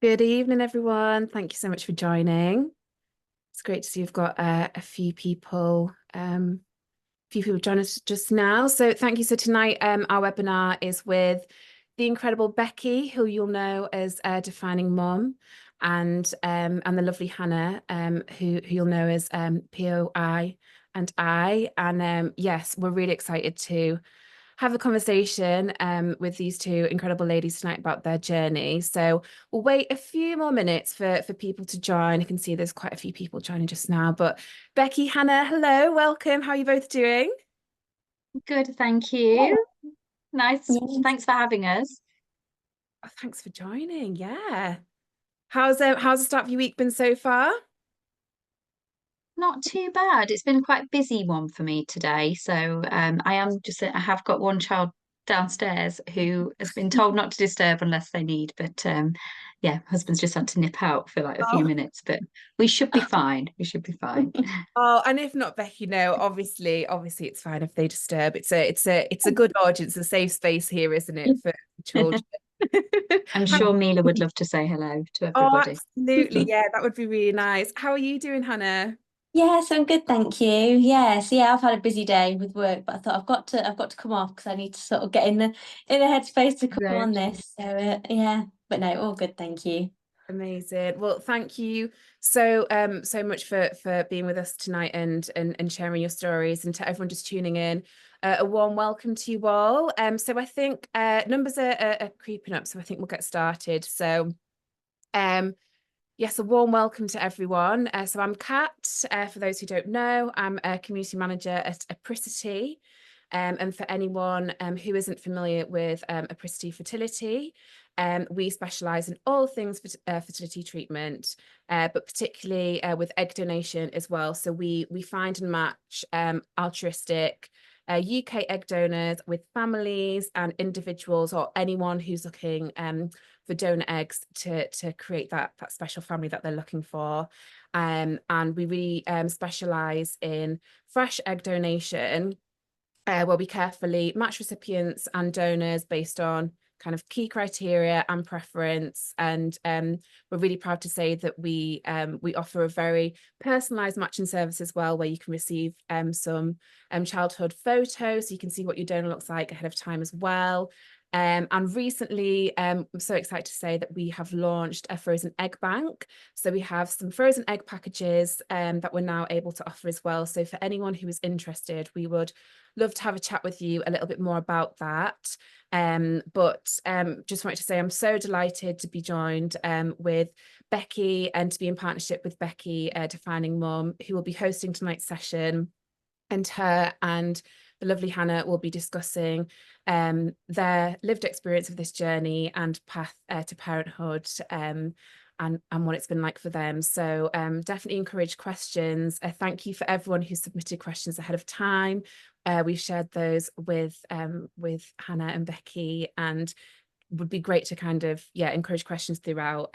Good evening, everyone. Thank you so much for joining. It's great to see you've got a few people join us just now. So thank you. So tonight, our webinar is with the incredible Becky, who you'll know as Defining Mum, and the lovely Hannah, who you'll know as POI and I. And yes, we're really excited to have a conversation with these two incredible ladies tonight about their journey. So we'll wait a few more minutes for people to join. I can see there's quite a few people joining just now. But Becky, Hannah, hello, welcome. How are you both doing? Good, thank you. Nice. Yes. Thanks for having us. Oh, thanks for joining. Yeah. How's the start of your week been so far? Not too bad. It's been quite a busy one for me today. So I have got one child downstairs who has been told not to disturb unless they need. But yeah, husband's just had to nip out for like a few Oh, minutes, but we should be fine. We should be fine. oh, and if not, Becky, no, obviously it's fine if they disturb. It's a good audience, a safe space here, isn't it, for children? I'm How- sure Mila would love to say hello to Oh, everybody. absolutely. Yeah, that would be really nice. How are you doing, Hannah? Yes, I'm good, thank you. Yes, yeah, I've had a busy day with work, but I thought I've got to come off because I need to sort of get in the headspace to come No. on this. So yeah, but no, all good, thank you. Amazing. Well, thank you so much for being with us tonight and sharing your stories, and to everyone just tuning in. A warm welcome to you all. So I think numbers are creeping up, so I think we'll get started. So um yes, a warm welcome to everyone. So I'm Kat. For those who don't know, I'm a community manager at Apricity. And for anyone who isn't familiar with Apricity Fertility, we specialise in all things fertility treatment, but particularly with egg donation as well. So we find and match altruistic UK egg donors with families and individuals or anyone who's looking for donor eggs to create that special family that they're looking for. And we really specialise in fresh egg donation, where we carefully match recipients and donors based on kind of key criteria and preference. And we're really proud to say that we offer a very personalised matching service as well, where you can receive some childhood photos, so you can see what your donor looks like ahead of time as well. And recently, I'm so excited to say that we have launched a frozen egg bank. So we have some frozen egg packages that we're now able to offer as well. So for anyone who is interested, we would love to have a chat with you a little bit more about that. But just wanted to say I'm so delighted to be joined with Becky and to be in partnership with Becky, Defining Mum, who will be hosting tonight's session. And her and the lovely Hannah will be discussing their lived experience of this journey and path to parenthood, and what it's been like for them. So definitely encourage questions. Thank you for everyone who submitted questions ahead of time. We've shared those with Hannah and Becky, and would be great to kind of encourage questions throughout.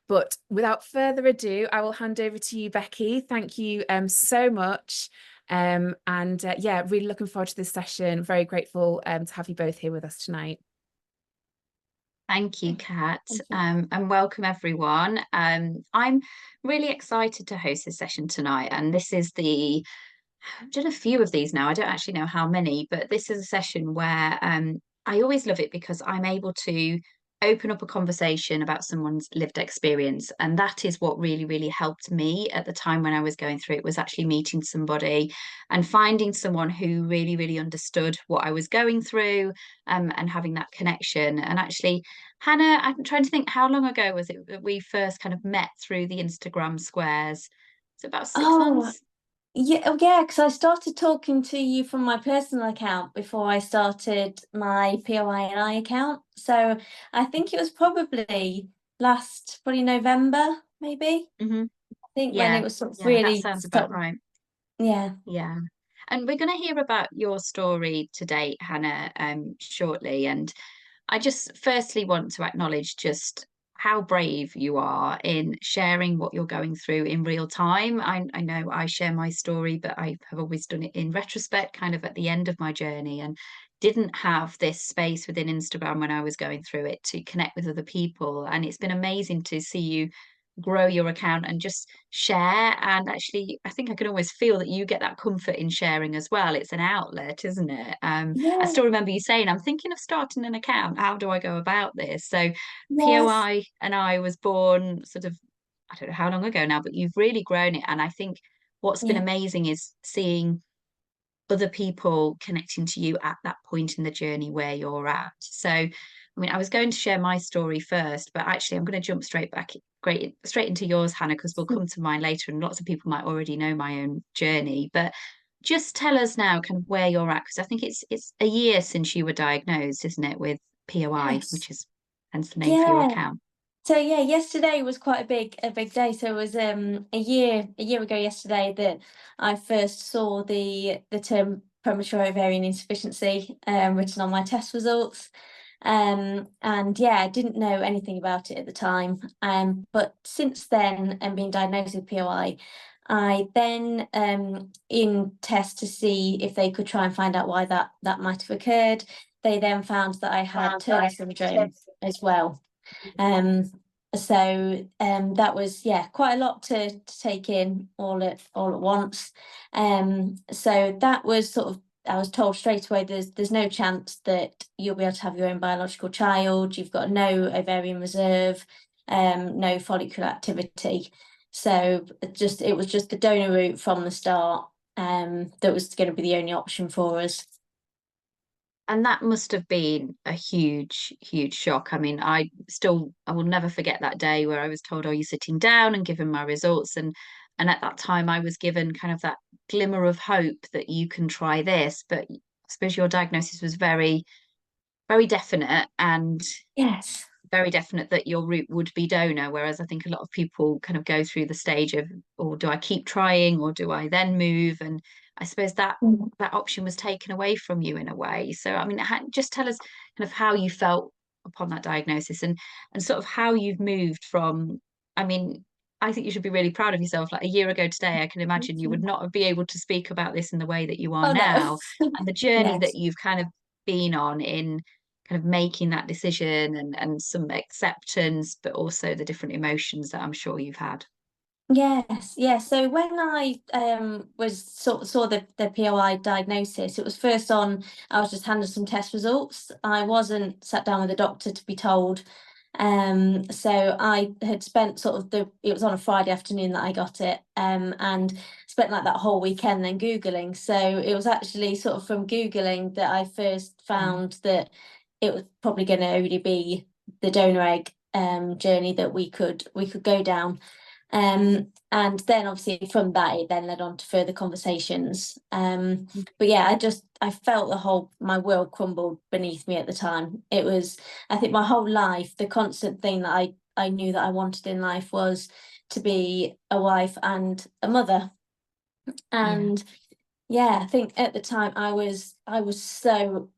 But without further ado, I will hand over to you, Becky. Thank you so much. And yeah, really looking forward to this session. Very grateful to have you both here with us tonight. Thank you, Kat, Thank you. and welcome everyone. I'm really excited to host this session tonight, and this is I've done a few of these now. I don't actually know how many, but this is a session where I always love it because I'm able to open up a conversation about someone's lived experience. And that is what really, really helped me at the time when I was going through it, was actually meeting somebody and finding someone who really, really understood what I was going through, and having that connection. And actually, Hannah, I'm trying to think, how long ago was it that we first kind of met through the Instagram squares? It's about six Oh, months. yeah, oh, yeah, because I started talking to you from my personal account before I started my POI&I account. So I think it was probably November, maybe. Hmm. I think when it Yeah, was sort of yeah, that really sounds about start. right. Yeah. Yeah. And we're going to hear about your story today, Hannah, shortly. And I just firstly want to acknowledge just how brave you are in sharing what you're going through in real time. I know I share my story, but I have always done it in retrospect, kind of at the end of my journey. And didn't have this space within Instagram when I was going through it to connect with other people. And it's been amazing to see you grow your account and just share. And actually, I think I can almost feel that you get that comfort in sharing as well. It's an outlet, isn't it? I Yeah, still remember you saying, I'm thinking of starting an account. How do I go about this? So yes, POI and I was born sort of, I don't know how long ago now, but you've really grown it. And I think what's been yeah, amazing is seeing other people connecting to you at that point in the journey where you're at. So, I mean, I was going to share my story first, but actually, I'm going to jump straight into yours, Hannah, because we'll come to mine later, and lots of people might already know my own journey. But just tell us now, kind of where you're at, because I think it's a year since you were diagnosed, isn't it, with POI, yes, which is hence the name for your yeah. account. So yeah, yesterday was quite a big day. So it was a year ago yesterday that I first saw the term premature ovarian insufficiency written on my test results. And yeah, I didn't know anything about it at the time. But since then, and being diagnosed with POI, then in tests to see if they could try and find out why that might have occurred, they then found that I had Turner syndrome as well. Um, that was, yeah, quite a lot to take in all at once. So that was sort of, I was told straight away there's no chance that you'll be able to have your own biological child. You've got no ovarian reserve, no follicular activity. So it was just the donor route from the start, that was going to be the only option for us. And that must have been a huge, huge shock. I mean, I will never forget that day where I was told, "Oh, you're sitting down," and given my results. And at that time, I was given kind of that glimmer of hope that you can try this. But I suppose your diagnosis was very, very definite and Yes. very definite that your route would be donor. Whereas I think a lot of people kind of go through the stage of, or do I keep trying, or do I then move? And I suppose Mm. that option was taken away from you in a way. So I mean, just tell us kind of how you felt upon that diagnosis, and sort of how you've moved from. I mean, I think you should be really proud of yourself. Like a year ago today, I can Thank imagine you would you. not be able to speak about this in the way that you are Oh no. now, and the journey that Yes. you've kind of been on in kind of making that decision, and some acceptance, but also the different emotions that I'm sure you've had. Yes, yes. So when I was saw the POI diagnosis, it was first on. I was just handed some test results. I wasn't sat down with a doctor to be told. So I had spent sort of it was on a Friday afternoon that I got it, and spent like that whole weekend then Googling. So it was actually sort of from Googling that I first Mm. found that it was probably going to only be the donor egg journey that we could go down. And then obviously from that it then led on to further conversations. But yeah, I felt my world crumbled beneath me at the time. It was, I think my whole life, the constant thing that I knew that I wanted in life was to be a wife and a mother. Yeah. And yeah, I think at the time I was so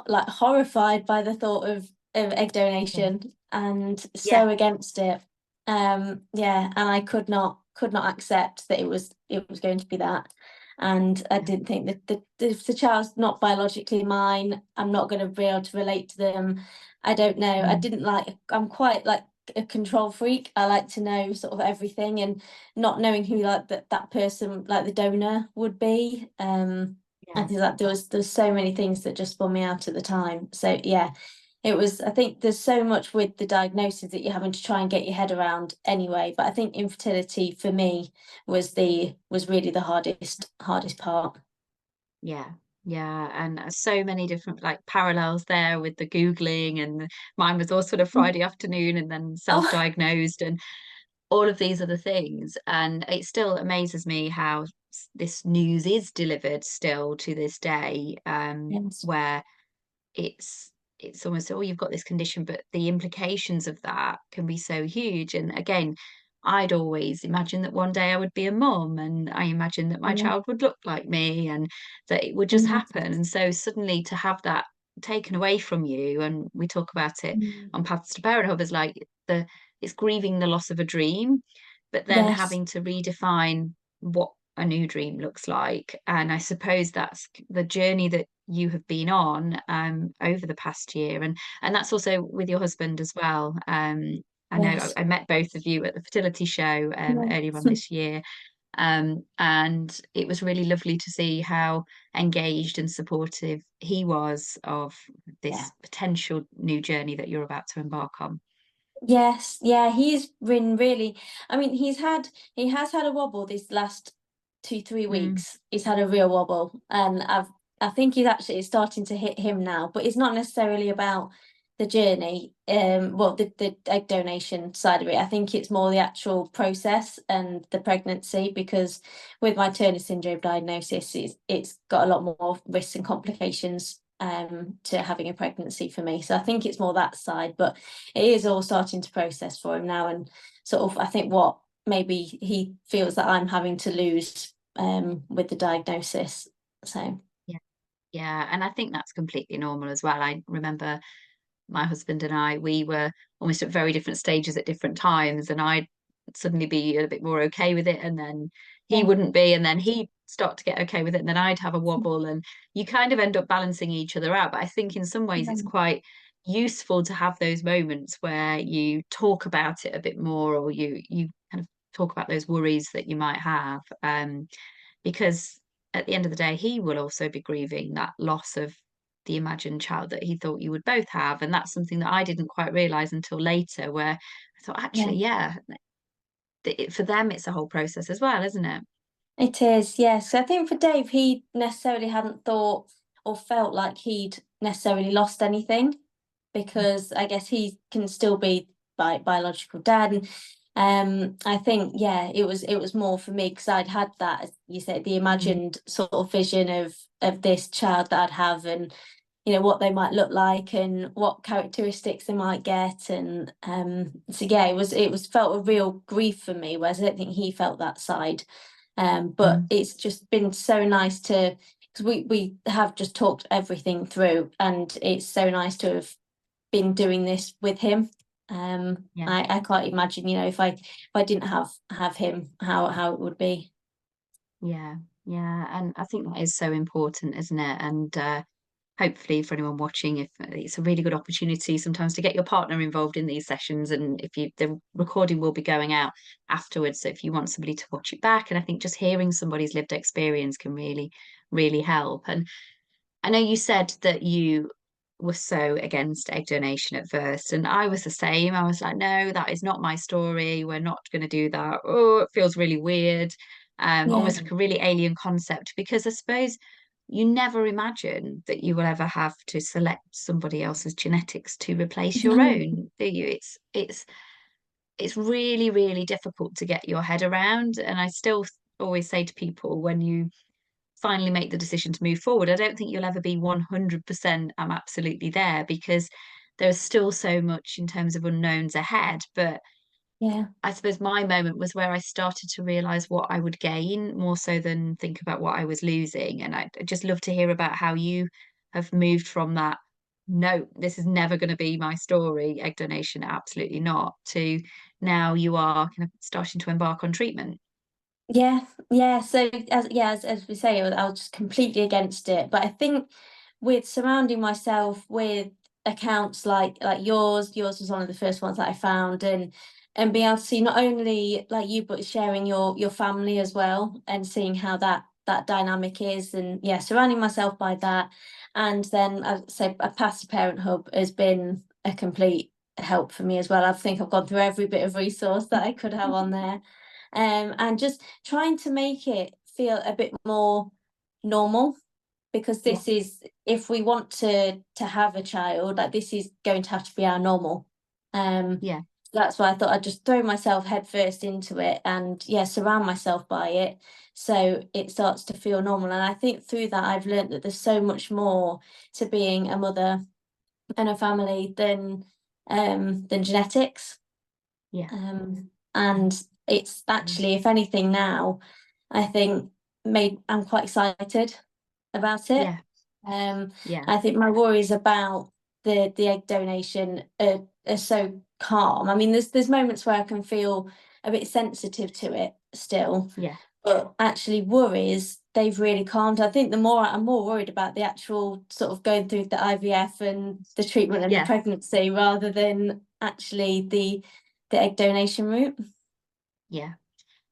like horrified by the thought of egg Yeah. donation and Yeah. so against it. Yeah, and I could not accept that it was going to be that. And I Yeah. didn't think that if the child's not biologically mine, I'm not going to be able to relate to them. I don't know. I Mm. didn't like, I'm quite like a control freak. I like to know sort of everything, and not knowing who like that person, like the donor, would be. I Yeah. think that there's so many things that just spun me out at the time. So yeah, it was, I think there's so much with the diagnosis that you're having to try and get your head around anyway. But I think infertility for me was really the hardest part. Yeah. Yeah. And so many different like parallels there with the Googling, and mine was all sort of Mm. Friday afternoon and then Oh self-diagnosed and all of these other things. And it still amazes me how this news is delivered still to this day, yes, where it's almost, oh, you've got this condition, but the implications of that can be so huge. And again, I'd always imagined that one day I would be a mum, and I imagined that my yeah, child would look like me, and that it would just happen. yes, And so suddenly to have that taken away from you, and we talk about it mm, on Paths to Parenthood as like it's grieving the loss of a dream, but then yes, having to redefine what a new dream looks like. And I suppose that's the journey that you have been on over the past year, and that's also with your husband as well. I know Yes. I met both of you at the fertility show Yeah. earlier on this year, and it was really lovely to see how engaged and supportive he was of Yeah. this potential new journey that you're about to embark on. Yes, yeah, he's been really, I mean, he has had a wobble these last 2, 3 Mm, weeks. He's had a real wobble, and I think he's actually it's starting to hit him now, but it's not necessarily about the journey, well, the egg donation side of it. I think it's more the actual process and the pregnancy, because with my Turner syndrome diagnosis, it's got a lot more risks and complications to having a pregnancy for me. So I think it's more that side, but it is all starting to process for him now, and sort of I think what maybe he feels that I'm having to lose with the diagnosis. So yeah, yeah, and I think that's completely normal as well. I remember my husband and I, we were almost at very different stages at different times, and I'd suddenly be a bit more okay with it, and then he yeah, wouldn't be, and then he'd start to get okay with it, and then I'd have a wobble, and you kind of end up balancing each other out. But I think in some ways it's quite useful to have those moments where you talk about it a bit more, or you kind of talk about those worries that you might have, because at the end of the day, he will also be grieving that loss of the imagined child that he thought you would both have. And that's something that I didn't quite realize until later, where I thought, yeah. actually, yeah, for them, it's a whole process as well, isn't it? It is, yes. I think for Dave, he necessarily hadn't thought or felt like he'd necessarily lost anything, because I guess he can still be biological dad. And I think, yeah, it was more for me, because I'd had that, as you said, the Mm, imagined sort of vision of this child that I'd have, and what they might look like and what characteristics they might get. And so yeah, it was felt a real grief for me, whereas I don't think he felt that side. But mm, it's just been so nice to, because we have just talked everything through, and it's so nice to have been doing this with him. yeah. I can't imagine, if I didn't have him, how it would be. Yeah, yeah, and I think that is so important, isn't it? And hopefully, for anyone watching, if it's a really good opportunity sometimes to get your partner involved in these sessions, and if you the recording will be going out afterwards, so if you want somebody to watch it back, and I think just hearing somebody's lived experience can really, really help. And I know you said that you were so against egg donation at first, and I was the same. I was like, no, that is not my story. We're not going to do that. Oh, it feels really weird, Yeah. almost like a really alien concept, because I suppose you never imagine that you will ever have to select somebody else's genetics to replace your No. own, do you? It's really, really difficult to get your head around, and I still always say to people when you finally make the decision to move forward, I don't think you'll ever be 100% I'm absolutely there, because there's still so much in terms of unknowns ahead. But Yeah. I suppose my moment was where I started to realize what I would gain more so than think about what I was losing. And I'd just love to hear about how you have moved from that, no, this is never going to be my story, egg donation, absolutely not, to now you are kind of starting to embark on treatment. Yeah, yeah. So as we say, I was just completely against it. But I think with surrounding myself with accounts like yours was one of the first ones that I found, and being able to see not only like you, but sharing your family as well, and seeing how that dynamic is. And yeah, surrounding myself by that. And then I'd say a past parent hub has been a complete help for me as well. I think I've gone through every bit of resource that I could have on there. And just trying to make it feel a bit more normal, because Yeah, this is, if we want to have a child, like this is going to have to be our normal. um yeah, that's why I thought I'd just throw myself headfirst into it, and yeah, surround myself by it, so it starts to feel normal. And I think through that I've learned that there's so much more to being a mother and a family than genetics. yeah, And it's actually, if anything, now I think made I'm quite excited about it. yeah, Um, yeah, I think my worries about the egg donation are so calm. I mean, there's moments where I can feel a bit sensitive to it still, yeah, but actually worries they've really calmed. I think I'm more worried about the actual sort of going through the IVF and the treatment and the pregnancy rather than actually the egg donation route.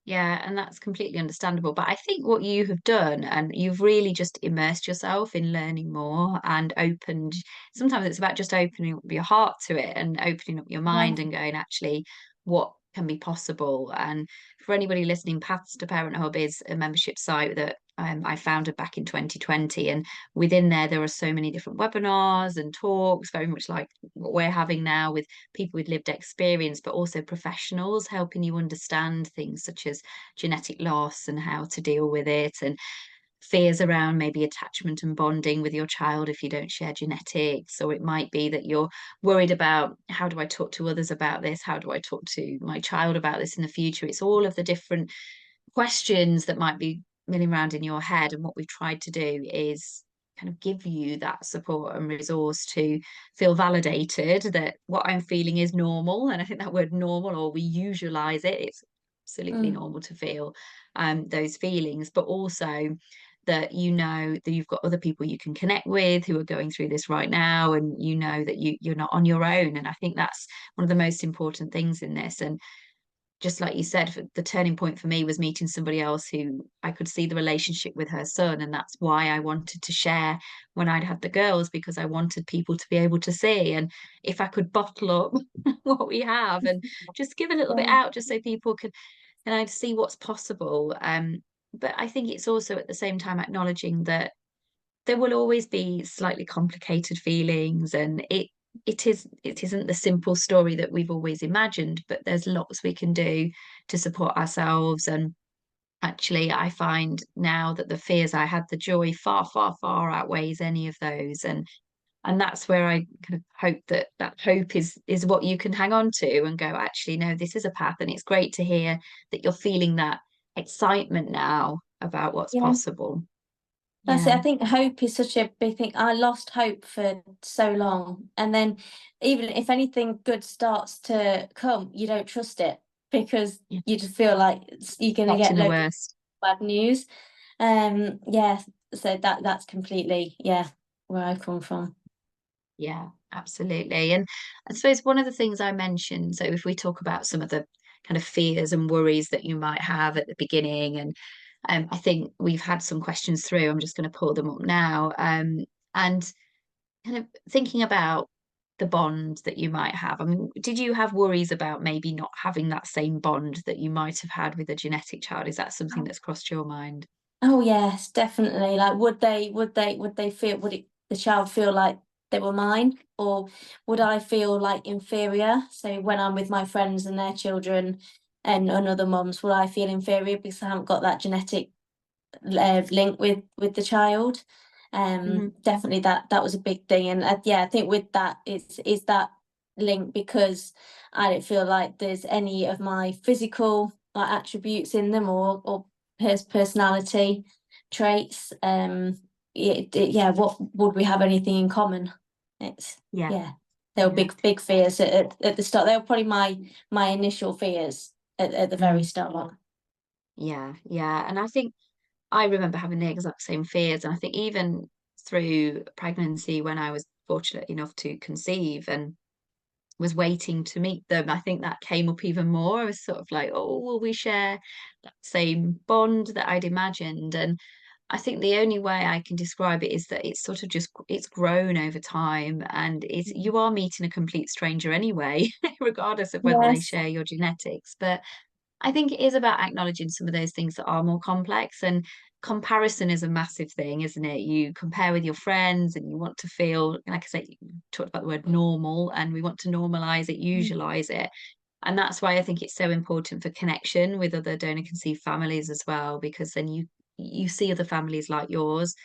Yeah, and that's completely understandable. But I think what you have done, and you've really just immersed yourself in learning more and opened, sometimes it's about just opening up your heart to it and opening up your mind and going, actually, what can be possible? And for anybody listening, Paths to Parent Hub is a membership site that I founded back in 2020. And within there are so many different webinars and talks, very much like what we're having now with people with lived experience, but also professionals helping you understand things such as genetic loss and how to deal with it, and fears around maybe attachment and bonding with your child if you don't share genetics. Or it might be that you're worried about, how do I talk to others about this? How do I talk to my child about this in the future? It's all of the different questions that might be milling around in your head. And what we've tried to do is kind of give you that support and resource to feel validated that what I'm feeling is normal. And I think that word normal, or we usualize it, it's absolutely normal to feel those feelings, but also that you know that you've got other people you can connect with who are going through this right now, and you know that you're not on your own. And I think that's one of the most important things in this. And just like you said, the turning point for me was meeting somebody else who I could see the relationship with her son. And that's why I wanted to share when I'd had the girls, because I wanted people to be able to see. And if I could bottle up what we have and just give a little bit out, just so people can, and I'd see what's possible. But I think it's also at the same time acknowledging that there will always be slightly complicated feelings, and it isn't the simple story that we've always imagined, but there's lots we can do to support ourselves. And actually, I find now that the fears I had, the joy far, far, far outweighs any of those. And that's where I kind of hope that that hope is what you can hang on to and go, actually, no, this is a path. And it's great to hear that you're feeling that excitement now about what's possible. That's it. I think hope is such a big thing. I lost hope for so long. And then even if anything good starts to come, you don't trust it because you just feel like you're going to get the worst bad news. So that's completely, where I come from. Yeah, absolutely. And I suppose one of the things I mentioned, so if we talk about some of the kind of fears and worries that you might have at the beginning, and I think we've had some questions through, I'm just going to pull them up now. And kind of thinking about the bond that you might have. I mean, did you have worries about maybe not having that same bond that you might have had with a genetic child? Is that something that's crossed your mind? Oh yes, definitely. Like, would the child feel like they were mine, or would I feel like inferior? So when I'm with my friends and their children and other mums, will I feel inferior because I haven't got that genetic link with the child? Definitely that was a big thing. And I think with that is that link, because I don't feel like there's any of my physical like attributes in them or personality traits. What would we have anything in common? It's there were big fears at the start. They were probably my initial fears at the very start. Yeah, and I think I remember having the exact same fears. And I think even through pregnancy, when I was fortunate enough to conceive and was waiting to meet them, I think that came up even more. I was sort of like, oh, will we share that same bond that I'd imagined? And I think the only way I can describe it is that it's sort of just it's grown over time, and it's you are meeting a complete stranger anyway, regardless of whether they share your genetics. But I think it is about acknowledging some of those things that are more complex, and comparison is a massive thing, isn't it? You compare with your friends and you want to feel, like I said, you talked about the word normal, and we want to normalize it, usualize it. And that's why I think it's so important for connection with other donor conceived families as well, because then you see other families like yours.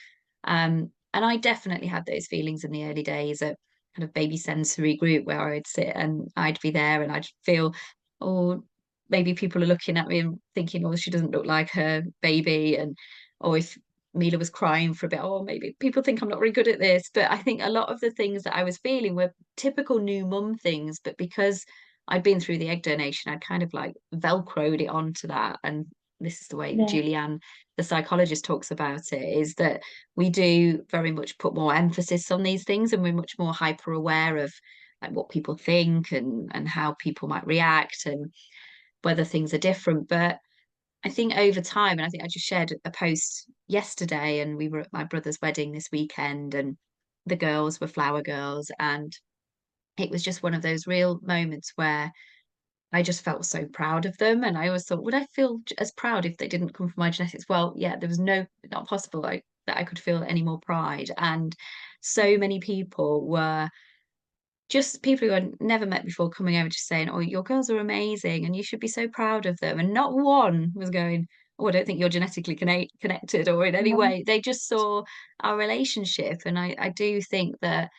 And I definitely had those feelings in the early days at kind of baby sensory group, where I'd sit and I'd be there and I'd feel, oh, maybe people are looking at me and thinking, oh, she doesn't look like her baby. And or if Mila was crying for a bit, oh, maybe people think I'm not very good at this. But I think a lot of the things that I was feeling were typical new mum things. But because I'd been through the egg donation, I'd kind of like velcroed it onto that and this is the way Yeah. Julianne, the psychologist, talks about it, is that we do very much put more emphasis on these things, and we're much more hyper aware of like what people think and how people might react and whether things are different. But I think over time, and I think I just shared a post yesterday, and we were at my brother's wedding this weekend, and the girls were flower girls, and it was just one of those real moments where I just felt so proud of them. And I always thought, would I feel as proud if they didn't come from my genetics? Well, yeah, there was not possible that I could feel any more pride. And so many people were just people who I'd never met before coming over just saying, oh, your girls are amazing and you should be so proud of them. And not one was going, oh, I don't think you're genetically connected or in any No. way. They just saw our relationship. And I do think that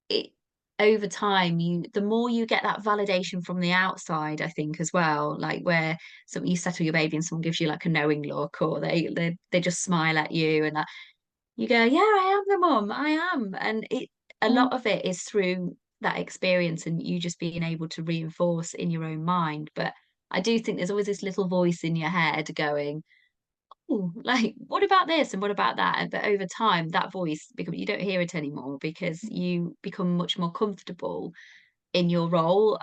it over time, the more you get that validation from the outside, I think as well, like where you settle your baby and someone gives you like a knowing look, or they just smile at you, and that you go, yeah, I am the mum, I am. And a Mm. lot of it is through that experience and you just being able to reinforce in your own mind. But I do think there's always this little voice in your head going, oh, like, what about this and what about that? But over time, that voice, because you don't hear it anymore because you become much more comfortable in your role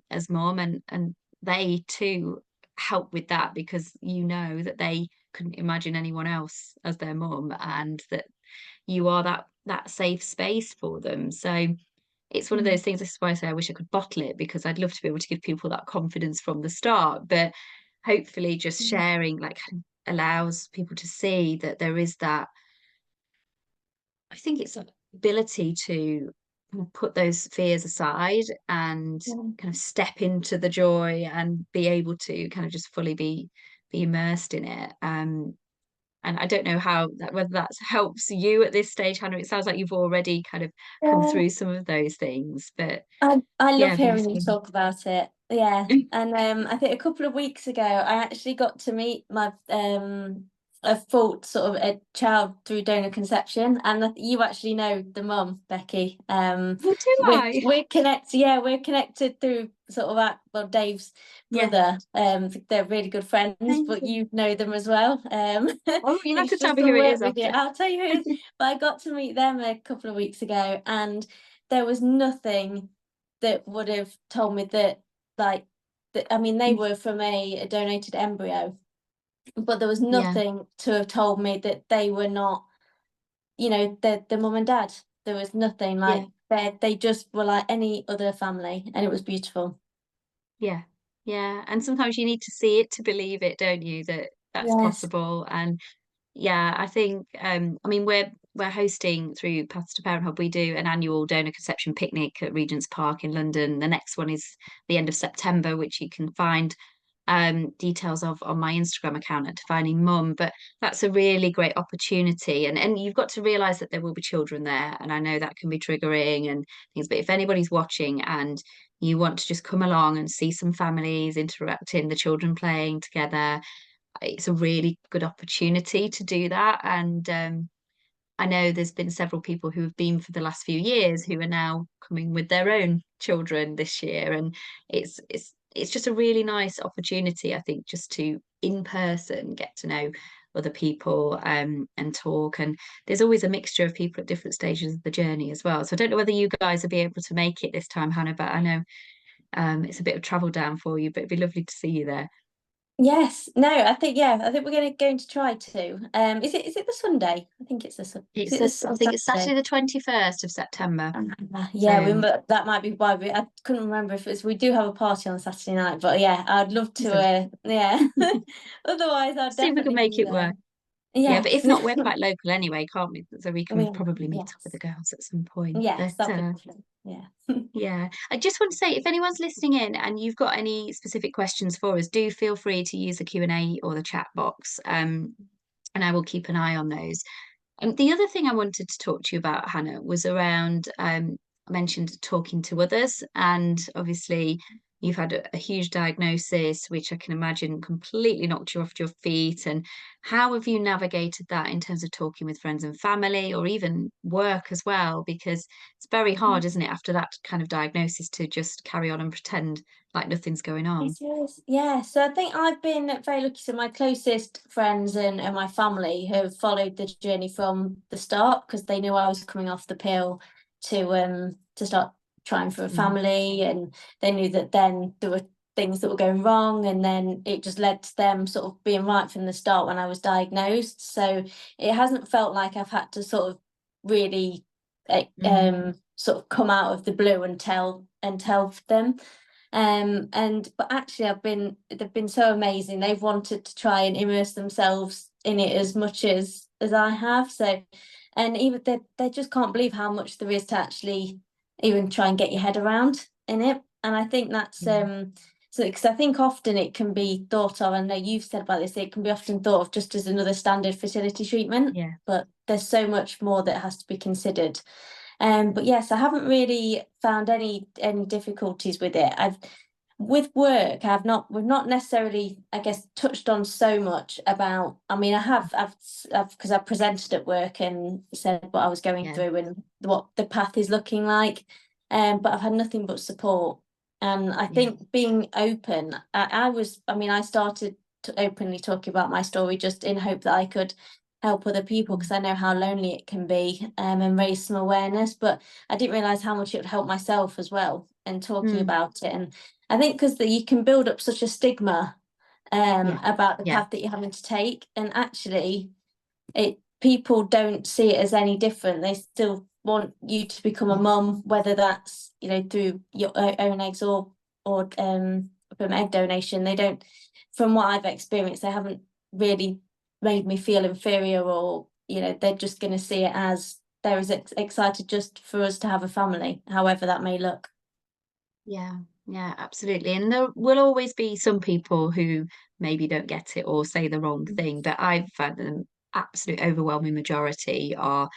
as mom, and they too help with that because you know that they couldn't imagine anyone else as their mom, and that you are that safe space for them. So it's one of those things. This is why I say I wish I could bottle it, because I'd love to be able to give people that confidence from the start. But hopefully just sharing like allows people to see that there is that, I think it's an ability to put those fears aside and Mm. kind of step into the joy and be able to kind of just fully be immersed in it. And I don't know whether that helps you at this stage, Hannah. It sounds like you've already kind of come Yeah. through some of those things, but I love yeah, hearing you bless talk about it. Yeah. And I think a couple of weeks ago I actually got to meet my a full sort of a child through donor conception, and you actually know the mum, Becky. Well, do I? We're connected, yeah, we're connected through sort of Dave's Yeah, brother. They're really good friends, but amazing. you know them as well. Oh, you'll have to He's tell just me who done it work is with you. after. I'll tell you who it is. But I got to meet them a couple of weeks ago, and there was nothing that would have told me that, like, that, I mean, they were from a donated embryo, but there was Yeah, nothing to have told me that they were not, you know, the mum and dad. There was nothing yeah, like they just were like any other family, and it was beautiful. yeah, yeah. And sometimes you need to see it to believe it, don't you? That that's Yes. possible. And yeah, I think I mean we're hosting through Paths to Parenthood. We do an annual donor conception picnic at Regent's Park in London. The next one is the end of September, which you can find details of on my Instagram account at Defining Mum. But that's a really great opportunity, and you've got to realise that there will be children there, and I know that can be triggering and things. But if anybody's watching and you want to just come along and see some families interacting, the children playing together, it's a really good opportunity to do that. And I know there's been several people who have been for the last few years who are now coming with their own children this year, and it's just a really nice opportunity, I think, just to in person get to know other people and talk. And there's always a mixture of people at different stages of the journey as well. So I don't know whether you guys will be able to make it this time, Hannah, but I know it's a bit of travel down for you, but it'd be lovely to see you there. Yes. No, I think we're going to try to. Is it the Sunday? I think it's the is It's it this, this I on think it's Saturday? Saturday the 21st of September. Yeah, So that might be why I couldn't remember if it's we do have a party on Saturday night, but yeah, I'd love is to. it? Yeah, otherwise I'd See if we can definitely make be it there. work. Yeah, but Yes, if not, we're quite local anyway, can't we? So we I can mean, probably meet up with the yes, girls at some point. yes, But that'd be lovely. Yeah. yeah, I just want to say, if anyone's listening in and you've got any specific questions for us, do feel free to use the Q&A or the chat box, and I will keep an eye on those. The other thing I wanted to talk to you about, Hannah, was around I mentioned talking to others, and obviously you've had a huge diagnosis, which I can imagine completely knocked you off your feet. And how have you navigated that in terms of talking with friends and family, or even work as well? Because it's very hard, isn't it, after that kind of diagnosis, to just carry on and pretend like nothing's going on. It is, yeah. So I think I've been very lucky. So my closest friends and my family have followed the journey from the start, because they knew I was coming off the pill to start trying for a family, and they knew that then there were things that were going wrong, and then it just led to them sort of being right from the start when I was diagnosed. So it hasn't felt like I've had to sort of really sort of come out of the blue and tell them. But actually they've been so amazing. They've wanted to try and immerse themselves in it as much as I have. So, and even they just can't believe how much there is to actually even try and get your head around in it. And I think that's so, because I think often it can be thought of, I know you've said about this, it can be often thought of just as another standard fertility treatment, Yeah. but there's so much more that has to be considered. But yes, I haven't really found any difficulties with it. With work, we've not necessarily, I guess, touched on so much about. I mean, I've because I presented at work and said what I was going Yeah. through and what the path is looking like. But I've had nothing but support. And I think being open, I started to openly talking about my story just in hope that I could help other people, because I know how lonely it can be, and raise some awareness. But I didn't realize how much it would help myself as well, and talking about it. And I think because you can build up such a stigma about the path that you're having to take, and actually people don't see it as any different. They still want you to become a mum, whether that's through your own eggs or from egg donation. They don't, from what I've experienced, they haven't really made me feel inferior, or they're just going to see it as they're as excited just for us to have a family, however that may look. Yeah, yeah, absolutely. And there will always be some people who maybe don't get it or say the wrong thing, but I've found an absolute overwhelming majority are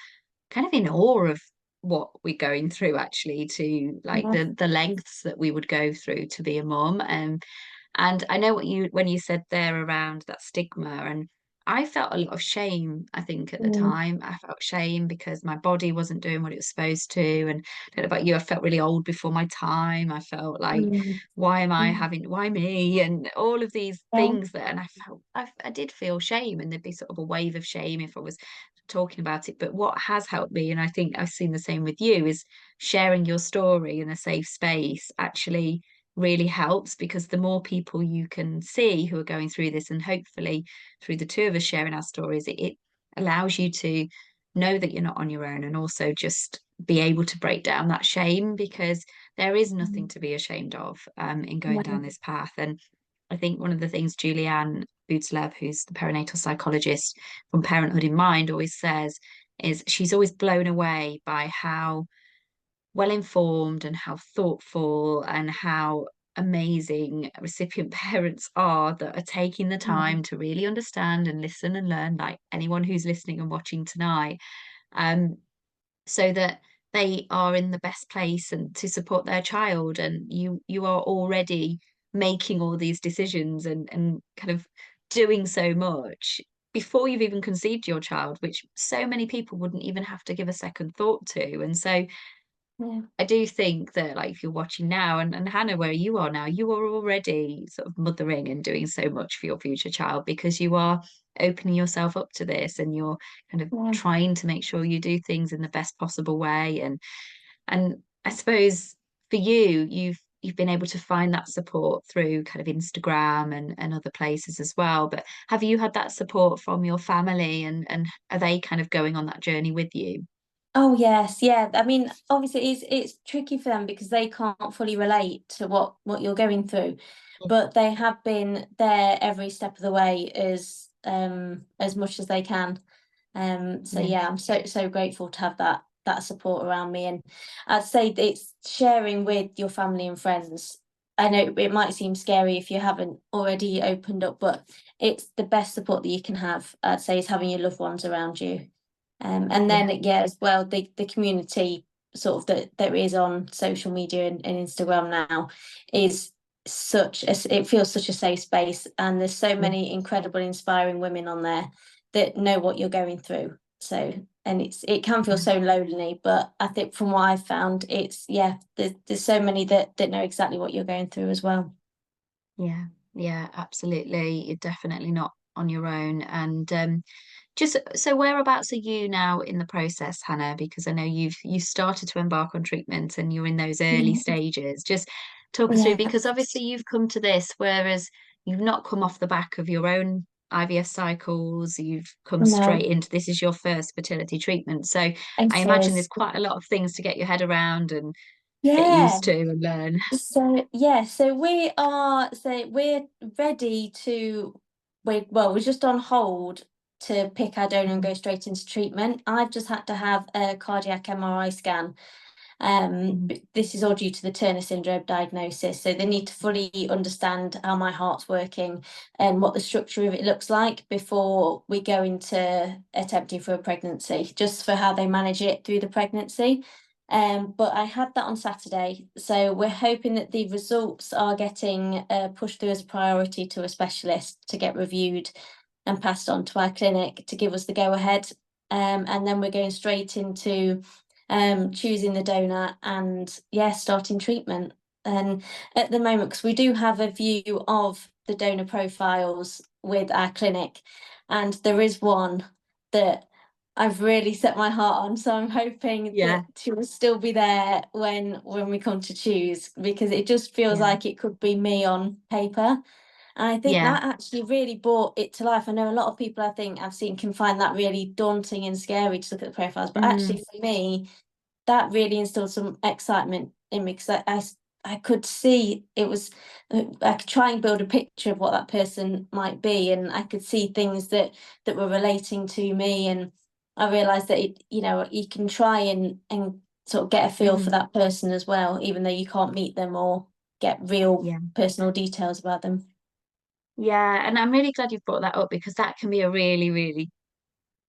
kind of in awe of what we're going through, actually, to like the lengths that we would go through to be a mum. And I know when you said there around that stigma, and I felt a lot of shame, I think, at the time. I felt shame because my body wasn't doing what it was supposed to. And I don't know about you, I felt really old before my time. I felt like, why am I having, why me? And all of these things that, and I did feel shame, and there'd be sort of a wave of shame if I was talking about it. But what has helped me, and I think I've seen the same with you, is sharing your story in a safe space actually really helps, because the more people you can see who are going through this, and hopefully through the two of us sharing our stories, it allows you to know that you're not on your own, and also just be able to break down that shame, because there is nothing to be ashamed of in going down this path. And I think one of the things Julianne Bootslev, who's the perinatal psychologist from Parenthood in Mind, always says is she's always blown away by how well informed and how thoughtful and how amazing recipient parents are, that are taking the time to really understand and listen and learn, like anyone who's listening and watching tonight, so that they are in the best place and to support their child. And you are already making all these decisions and kind of doing so much before you've even conceived your child, which so many people wouldn't even have to give a second thought to. And so I do think that, like, if you're watching now, and Hannah, where you are now, you are already sort of mothering and doing so much for your future child, because you are opening yourself up to this, and you're kind of trying to make sure you do things in the best possible way. And I suppose for you, you've been able to find that support through kind of Instagram and other places as well. But have you had that support from your family, and are they kind of going on that journey with you? Oh yes, yeah. I mean, obviously it's tricky for them because they can't fully relate to what you're going through, but they have been there every step of the way as much as they can. So yeah, I'm so grateful to have that support around me. And I'd say it's sharing with your family and friends. I know it might seem scary if you haven't already opened up, but it's the best support that you can have, I'd say, is having your loved ones around you. And then as well, the community sort of that there is on social media and Instagram now is it feels such a safe space, and there's so many incredible, inspiring women on there that know what you're going through. So, and it can feel so lonely, but I think from what I've found, there's so many that know exactly what you're going through as well. Yeah, absolutely. You're definitely not on your own. And just so whereabouts are you now in the process, Hannah? Because I know you started to embark on treatment and you're in those early Yeah. stages. Just talk us through, Yeah. because obviously you've come to this, whereas you've not come off the back of your own IVF cycles. You've come straight No, into this is your first fertility treatment. So I it imagine there's is. quite a lot of things to get your head around and get Yeah. used to and learn. So we're ready to we're just on hold to pick our donor and go straight into treatment. I've just had to have a cardiac MRI scan. Mhm. This is all due to the Turner syndrome diagnosis. So they need to fully understand how my heart's working and what the structure of it looks like before we go into attempting for a pregnancy, just for how they manage it through the pregnancy. But I had that on Saturday, so we're hoping that the results are getting pushed through as a priority to a specialist to get reviewed and passed on to our clinic to give us the go ahead. And then we're going straight into choosing the donor and starting treatment. And at the moment, because we do have a view of the donor profiles with our clinic, and there is one that I've really set my heart on. So I'm hoping Yeah, that she will still be there when we come to choose, because it just feels yeah, like it could be me on paper. And I think yeah. that actually really brought it to life. I know a lot of people I think I've seen can find that really daunting and scary to look at the profiles, but Mm, actually for me, that really instilled some excitement in me, because I could see it was I could try and build a picture of what that person might be, and I could see things that were relating to me, and I realized that you can try and sort of get a feel for mhm. that person as well, even though you can't meet them or get real Yeah. personal details about them. Yeah, and I'm really glad you've brought that up because that can be a really, really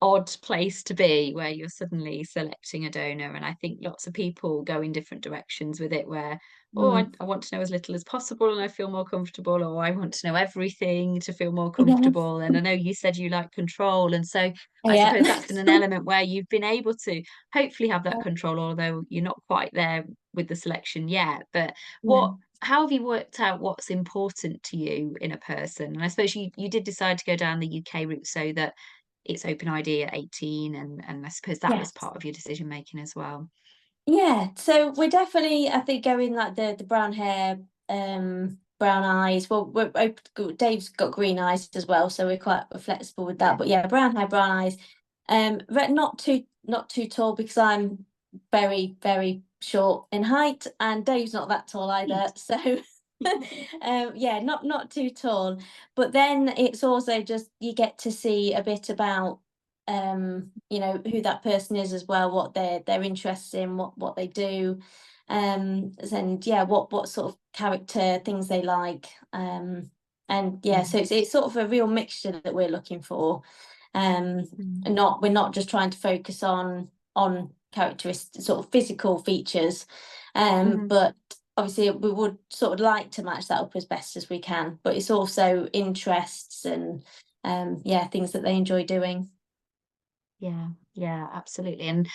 odd place to be where you're suddenly selecting a donor. And I think lots of people go in different directions with it where, oh, Mm. I want to know as little as possible and I feel more comfortable, or I want to know everything to feel more Yeah, comfortable. And I know you said you like control. And so I yeah. suppose that's been an element where you've been able to hopefully have that control, although you're not quite there with the selection yet. But Yeah. how have you worked out what's important to you in a person? And I suppose you did decide to go down the UK route so that it's open ID at 18, and I suppose that was Yes. part of your decision making as well. Yeah, so we're definitely, I think, going like the brown hair, brown eyes. Well, Dave's got green eyes as well, so we're quite flexible with that. Yeah. But yeah, brown hair, brown eyes. But not too tall, because I'm very, very short in height, and Dave's not that tall either. So yeah, not too tall. But then it's also just you get to see a bit about who that person is as well, what their interests in, what they do, and yeah, what sort of character things they like, and yeah, Yeah. so it's sort of a real mixture that we're looking for, um Mm. and we're not just trying to focus on characteristics, sort of physical features, Mhm. but obviously we would sort of like to match that up as best as we can, but it's also interests and things that they enjoy doing. Yeah, absolutely. And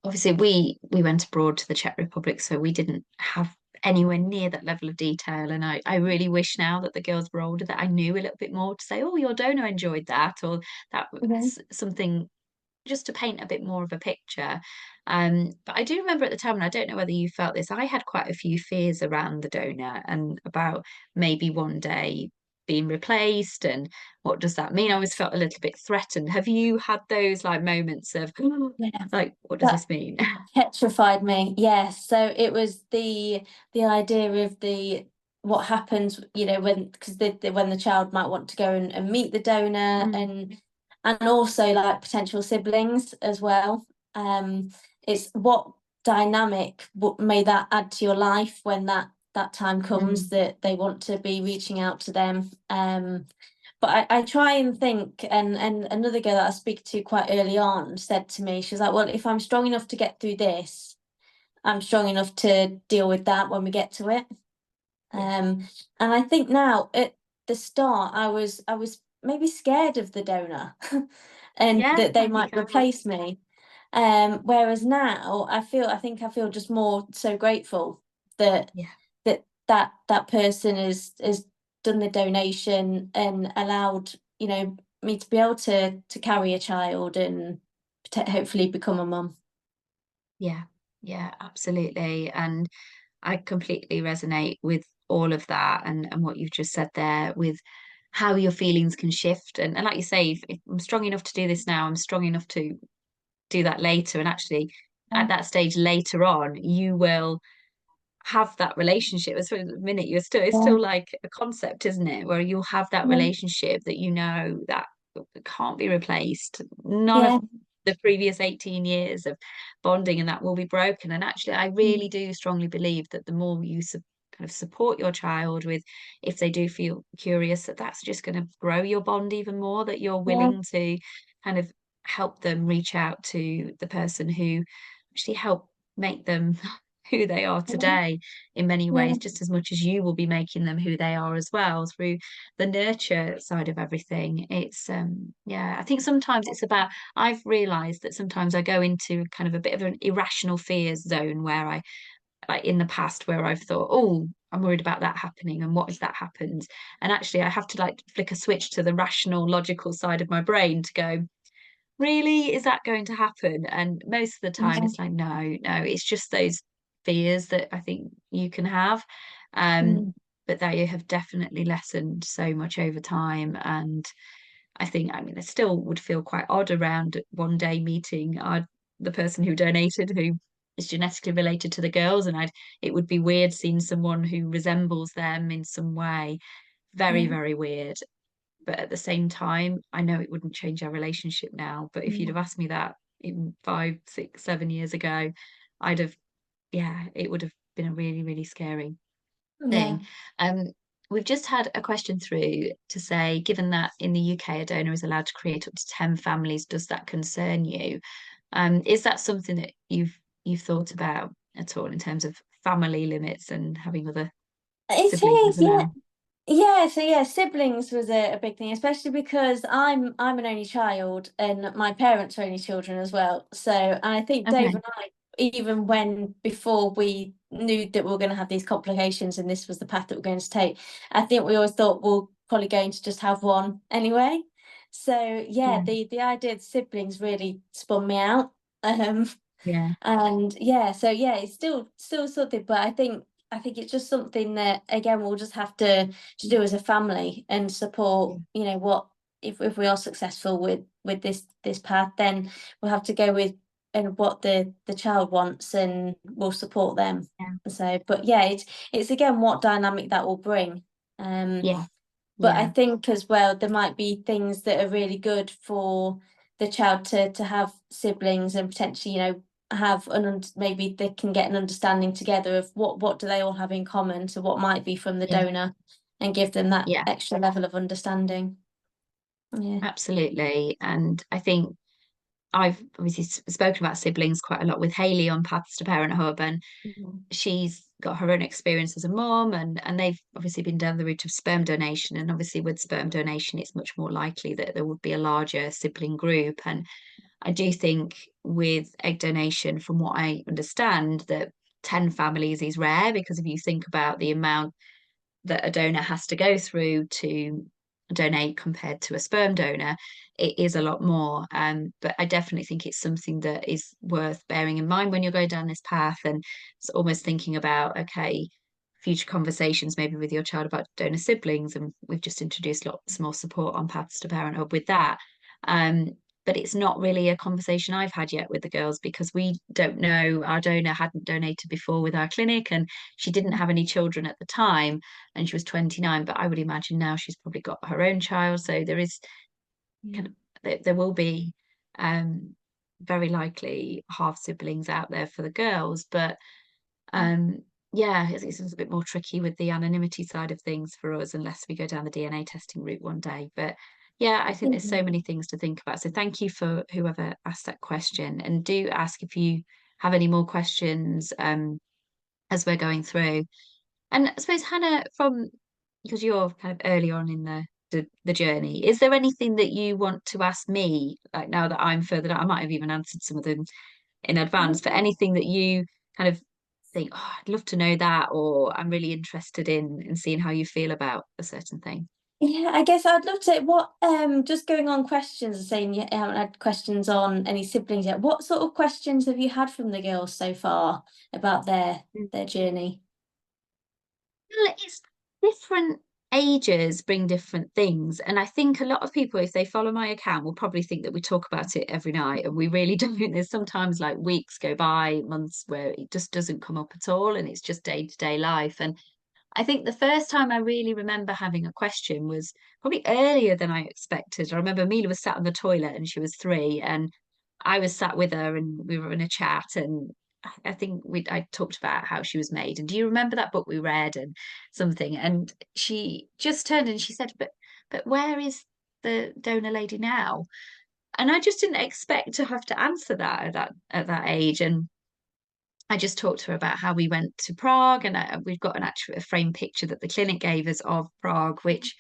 obviously we went abroad to the Czech Republic, so we didn't have anywhere near that level of detail. And I really wish now that the girls were older that I knew a little bit more to say, oh, your donor enjoyed that, or that Mhm. was something just to paint a bit more of a picture. But I do remember at the time, and I don't know whether you felt this, I had quite a few fears around the donor and about maybe one day being replaced and what does that mean? I always felt a little bit threatened. Have you had those like moments of Yeah, like, what does that this mean? petrified me. Yes, so it was the idea of the what happens, when, because when the child might want to go and meet the donor, Mm, and also like potential siblings as well. It's what dynamic may that add to your life when that time comes mm, that they want to be reaching out to them. But I try and think, and another girl that I speak to quite early on said to me, she was like, well, if I'm strong enough to get through this, I'm strong enough to deal with that when we get to it. And I think now at the start I was maybe scared of the donor and Yeah, that they you might can. replace me. Whereas now I think I feel just more so grateful that Yeah. that person has done the donation and allowed, you know, me to be able to carry a child and hopefully become a mum. Yeah, yeah, absolutely. And I completely resonate with all of that and what you've just said there with how your feelings can shift. And like you say, if I'm strong enough to do this now, I'm strong enough to do that later. And actually, at that stage later on, you will have that relationship. As for the minute, it's Yeah, still like a concept, isn't it? Where you'll have that yeah, relationship that you know that can't be replaced. None of yeah, the previous 18 years of bonding and that will be broken. And actually, I really do strongly believe that the more you kind of support your child with, if they do feel curious, that's just going to grow your bond even more, that you're yeah, willing to kind of help them reach out to the person who actually helped make them who they are today in many yeah, ways, just as much as you will be making them who they are as well through the nurture side of everything. It's yeah, I think sometimes it's about, I've realized that sometimes I go into kind of a bit of an irrational fears zone where I, like in the past, where I've thought, oh, I'm worried about that happening, and what if that happens? And actually I have to like flick a switch to the rational logical side of my brain to go, really, is that going to happen? And most of the time yeah, it's like, no, it's just those fears that I think you can have. mm, But they have definitely lessened so much over time. And I think, I mean, I still would feel quite odd around one day meeting the person who donated, who is genetically related to the girls, and it would be weird seeing someone who resembles them in some way. Very, yeah, very weird. But at the same time, I know it wouldn't change our relationship now. But if you'd mm, have asked me that even 5, 6, 7 years ago, I'd have, yeah, it would have been a really, really scary yeah. thing. Um, we've just had a question through to say, given that in the UK a donor is allowed to create up to 10 families, does that concern you? Is that something that you've thought about at all in terms of family limits and having other It siblings is, yeah. around? Yeah, so yeah, siblings was a big thing, especially because I'm an only child and my parents are only children as well. So, and I think Dave Okay. and I, even when before we knew that we were going to have these complications and this was the path that we're going to take, I think we always thought we're probably going to just have one anyway. So yeah, Yeah. the idea of siblings really spun me out. Um, Yeah. and yeah, so yeah, it's still something, but I think it's just something that again we'll just have to do as a family and Yeah. support, you know, what if we are successful with this path, then we'll have to go with and what the child wants and we'll support them. Yeah. So but yeah, it's again what dynamic that will bring. Yeah. But I Yeah. think as well, there might be things that are really good for the child to have siblings and potentially, you know, have maybe they can get an understanding together of what do they all have in common, so what might be from the Yeah. donor, and give them that Yeah. extra level of understanding. Yeah. Absolutely. And I think I've obviously spoken about siblings quite a lot with Hayley on Paths to Parenthood, and Mhm. she's got her own experience as a mom, and they've obviously been down the route of sperm donation. And obviously, with sperm donation, it's much more likely that there would be a larger sibling group. And I do think with egg donation, from what I understand, that 10 families is rare, because if you think about the amount that a donor has to go through to donate compared to a sperm donor, it is a lot more. But I definitely think it's something that is worth bearing in mind when you're going down this path, and it's almost thinking about, okay, future conversations maybe with your child about donor siblings. And we've just introduced lots more support on Paths to Parenthood with that. Um, but it's not really a conversation I've had yet with the girls, because we don't know, our donor hadn't donated before with our clinic, and she didn't have any children at the time, and she was 29. But I would imagine now she's probably got her own child, so there is Yeah. kind of, there will be um very likely half siblings out there for the girls. But um yeah, it's a bit more tricky with the anonymity side of things for us, unless we go down the DNA testing route one day. But yeah, I think there's so Mhm. many things to think about. So thank you for whoever asked that question, and do ask if you have any more questions as we're going through. And I suppose, Hannah, from because you're kind of early on in the journey, is there anything that you want to ask me, like now that I'm further down? I might have even answered some of them in advance, but anything that you kind of think, oh, I'd love to know that, or I'm really interested in seeing how you feel about a certain thing. Yeah, I guess I'd love to. What just going on questions and saying you haven't had questions on any siblings yet. What sort of questions have you had from the girls so far about their journey? Well, it's different ages bring different things. And I think a lot of people, if they follow my account, will probably think that we talk about it every night. And we really don't. There's sometimes like weeks go by, months where it just doesn't come up at all. And it's just day-to-day life. And I think the first time I really remember having a question was probably earlier than I expected. I remember Mila was sat on the toilet and she was 3, and I was sat with her and we were in a chat, and I think I talked about how she was made. And do you remember that book we read and something? And she just turned and she said, but where is the donor lady now? And I just didn't expect to have to answer that at that age. And I just talked to her about how we went to Prague, and we've got an actual a framed picture that the clinic gave us of Prague, which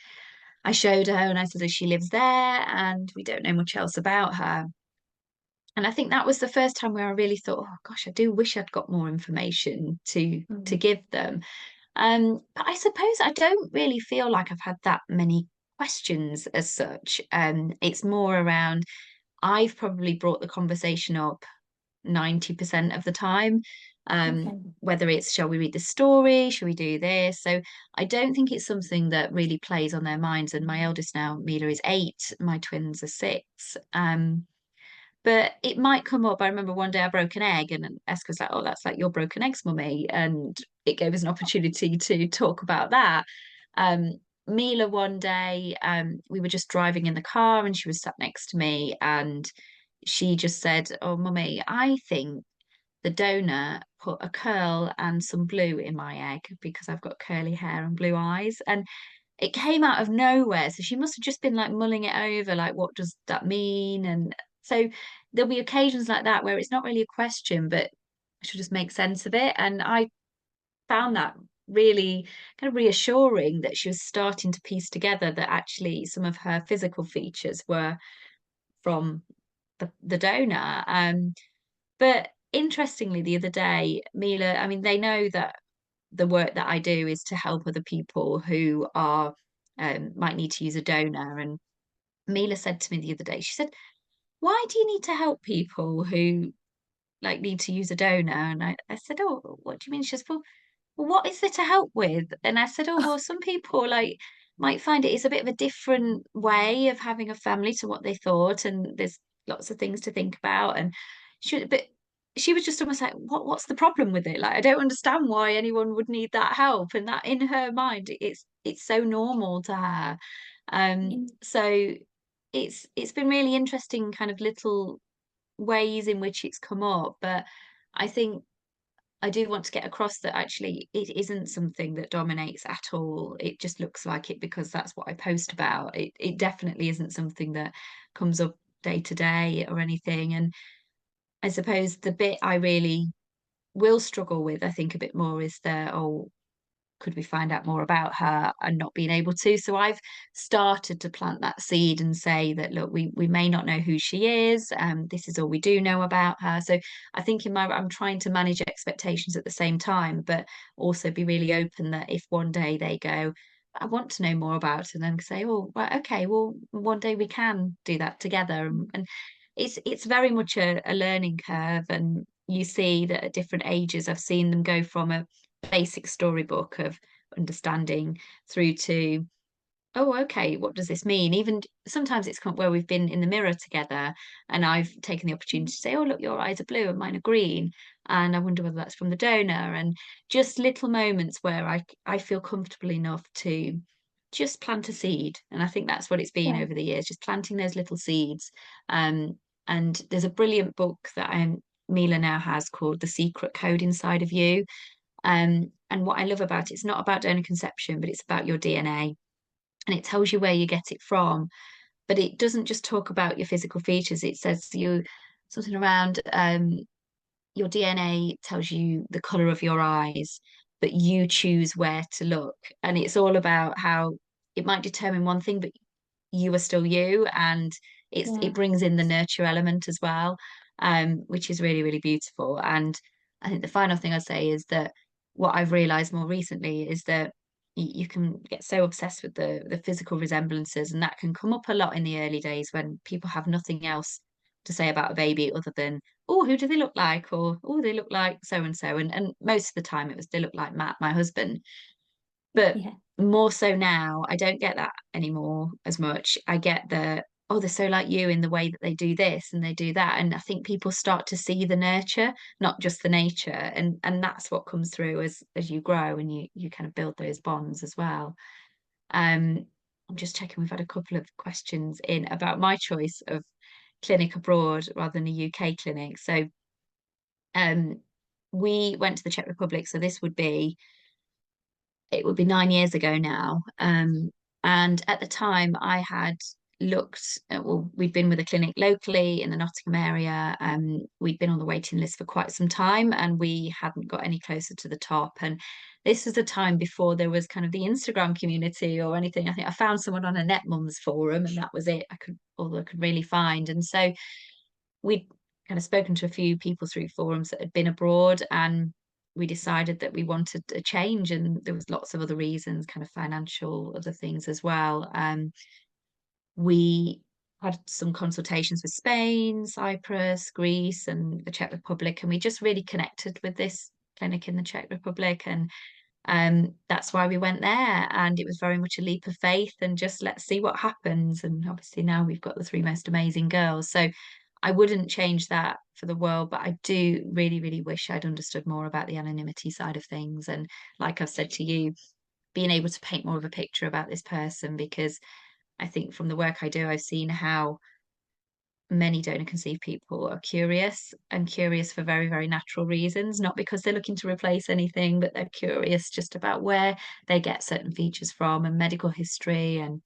I showed her, and I said, "Oh, she lives there, and we don't know much else about her." And I think that was the first time where I really thought, "Oh gosh, I do wish I'd got more information to Mm. give them." But I suppose I don't really feel like I've had that many questions as such. It's more around I've probably brought the conversation up 90% of the time. Okay. Whether it's shall we read the story, shall we do this? So I don't think it's something that really plays on their minds. And my eldest now, Mila, is 8, my twins are 6. But it might come up. I remember one day I broke an egg, and Eska was like, "Oh, that's like your broken eggs, mummy." And it gave us an opportunity to talk about that. Um, Mila, one day, we were just driving in the car and she was sat next to me, and she just said, "Oh, mummy, I think the donor put a curl and some blue in my egg because I've got curly hair and blue eyes." And it came out of nowhere. So she must have just been like mulling it over, like, what does that mean? And so there'll be occasions like that where it's not really a question, but I should just make sense of it. And I found that really kind of reassuring that she was starting to piece together that actually some of her physical features were from the donor. But interestingly, the other day, Mila, I mean, they know that the work that I do is to help other people who are might need to use a donor. And Mila said to me the other day, she said, "Why do you need to help people who like need to use a donor?" And I said, "Oh, what do you mean?" She says, "Well, what is there to help with?" And I said, "Oh, well, some people like might find it is a bit of a different way of having a family to what they thought, and there's lots of things to think about." And but she was just almost like, what's the problem with it? Like, I don't understand why anyone would need that help. And that in her mind, it's so normal to her. So it's been really interesting, kind of little ways in which it's come up. But I think I do want to get across that actually it isn't something that dominates at all. It just looks like it because that's what I post about. It definitely isn't something that comes up day to day or anything. And I suppose the bit I really will struggle with, I think, a bit more is the, oh, could we find out more about her, and not being able to. So I've started to plant that seed and say that, look, we may not know who she is. This is all we do know about her. So I think I'm trying to manage expectations at the same time, but also be really open that if one day they go, "I want to know more about it," and then say, "Oh, right, okay, well, one day we can do that together." And it's very much a learning curve, and you see that at different ages, I've seen them go from a basic storybook of understanding through to, "Oh, okay, what does this mean?" Even sometimes it's come where we've been in the mirror together and I've taken the opportunity to say, "Oh, look, your eyes are blue and mine are green, and I wonder whether that's from the donor." And just little moments where I feel comfortable enough to just plant a seed. And I think that's what it's been Yeah. over the years, just planting those little seeds. um and there's a brilliant book that Mila now has called The Secret Code Inside of You. And what I love about it's not about donor conception, but it's about your DNA, and it tells you where you get it from. But it doesn't just talk about your physical features. It says you something around your DNA tells you the color of your eyes, but you choose where to look. And it's all about how it might determine one thing, but you are still you, and it brings in the nurture element as well, which is really, really beautiful. And I think the final thing I'd say is that what I've realized more recently is that you can get so obsessed with the physical resemblances, and that can come up a lot in the early days when people have nothing else to say about a baby other than, oh, who do they look like, or oh, they look like so and so. And most of the time it was, they look like Matt, my husband. But Yeah. more so now, I don't get that anymore as much. I get the, oh, they're so like you in the way that they do this and they do that. And I think people start to see the nurture, not just the nature. And that's what comes through as you grow, and you kind of build those bonds as well. I'm just checking, we've had a couple of questions in about my choice of clinic abroad rather than a UK clinic. So um we went to the Czech Republic, so this would be, it would be 9 years ago now. And at the time, I had looked at, well, we'd been with a clinic locally in the Nottingham area. We'd been on the waiting list for quite some time, and we hadn't got any closer to the top. And this was a time before there was kind of the Instagram community or anything. I think I found someone on a Net Mums forum, and that was it. All I could really find. And so we'd kind of spoken to a few people through forums that had been abroad, and we decided that we wanted a change, and there was lots of other reasons, kind of financial, other things as well. We had some consultations with Spain, Cyprus, Greece, and the Czech Republic, and we just really connected with this clinic in the Czech Republic. And that's why we went there. And it was very much a leap of faith, and just let's see what happens. And obviously now we've got the three most amazing girls. So I wouldn't change that for the world, but I do really, really wish I'd understood more about the anonymity side of things. And like I've said to you, being able to paint more of a picture about this person, because I think from the work I do, I've seen how many donor conceived people are curious, and curious for very, very natural reasons, not because they're looking to replace anything, but they're curious just about where they get certain features from, and medical history and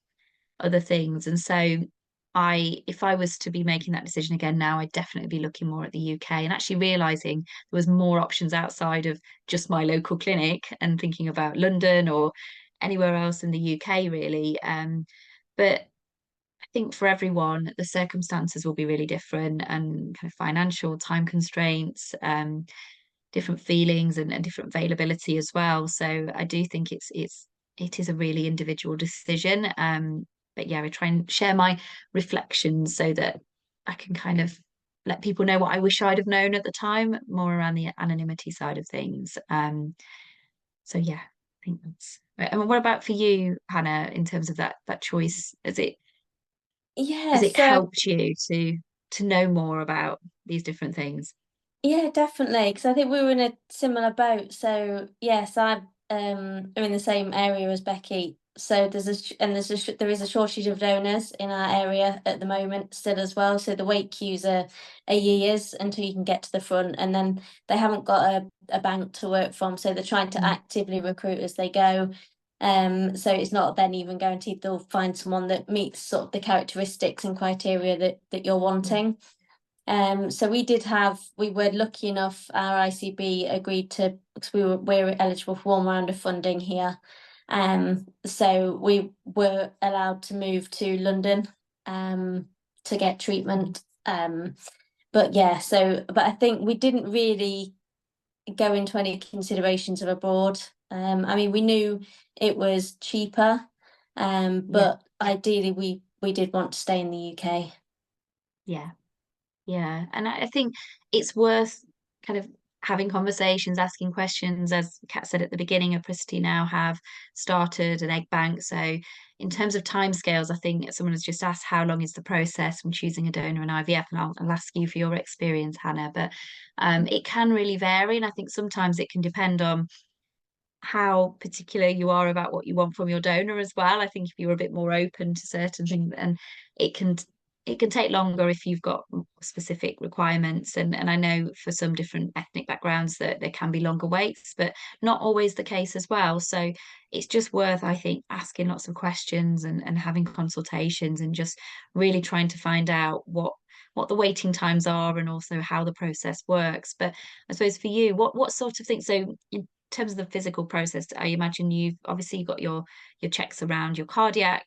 other things. And so if I was to be making that decision again now, I'd definitely be looking more at the UK, and actually realizing there was more options outside of just my local clinic, and thinking about London or anywhere else in the UK really. But I think for everyone, the circumstances will be really different, and kind of financial time constraints, different feelings, and different availability as well. So I do think it is a really individual decision. But yeah, I try and share my reflections so that I can kind of let people know what I wish I'd have known at the time, more around the anonymity side of things. So yeah, I think that's right. And what about for you, Hannah, in terms of that choice? Yeah, Has it so helped you to know more about these different things? yeah, definitely, because I think we were in a similar boat. So yes, I am in the same area as Becky. So there is a shortage of donors in our area at the moment still as well. So the wait queues are years until you can get to the front, and then they haven't got a bank to work from. So they're trying to actively recruit as they go. So it's not then even guaranteed they'll find someone that meets sort of the characteristics and criteria that you're wanting. So we were lucky enough, our ICB agreed to, because we're eligible for one round of funding here. So we were allowed to move to London to get treatment. But yeah, but I think we didn't really go into any considerations of abroad. I mean, we knew it was cheaper, but ideally we did want to stay in the UK. Yeah. Yeah, and I think it's worth kind of having conversations, asking questions. As Kat said at the beginning, Apricity now have started an egg bank. So in terms of timescales, I think someone has just asked how long is the process from choosing a donor and IVF, and I'll ask you for your experience, Hannah. But it can really vary, and I think sometimes it can depend on how particular you are about what you want from your donor as well. I think if you're a bit more open to certain things, and it can it can take longer if you've got specific requirements. And I know for some different ethnic backgrounds that there can be longer waits, but not always the case as well. So it's just worth, I think, asking lots of questions, and having consultations, and just really trying to find out what the waiting times are, and also how the process works. But I suppose for you, what sort of things, so terms of the physical process, I imagine you've obviously got your checks around your cardiac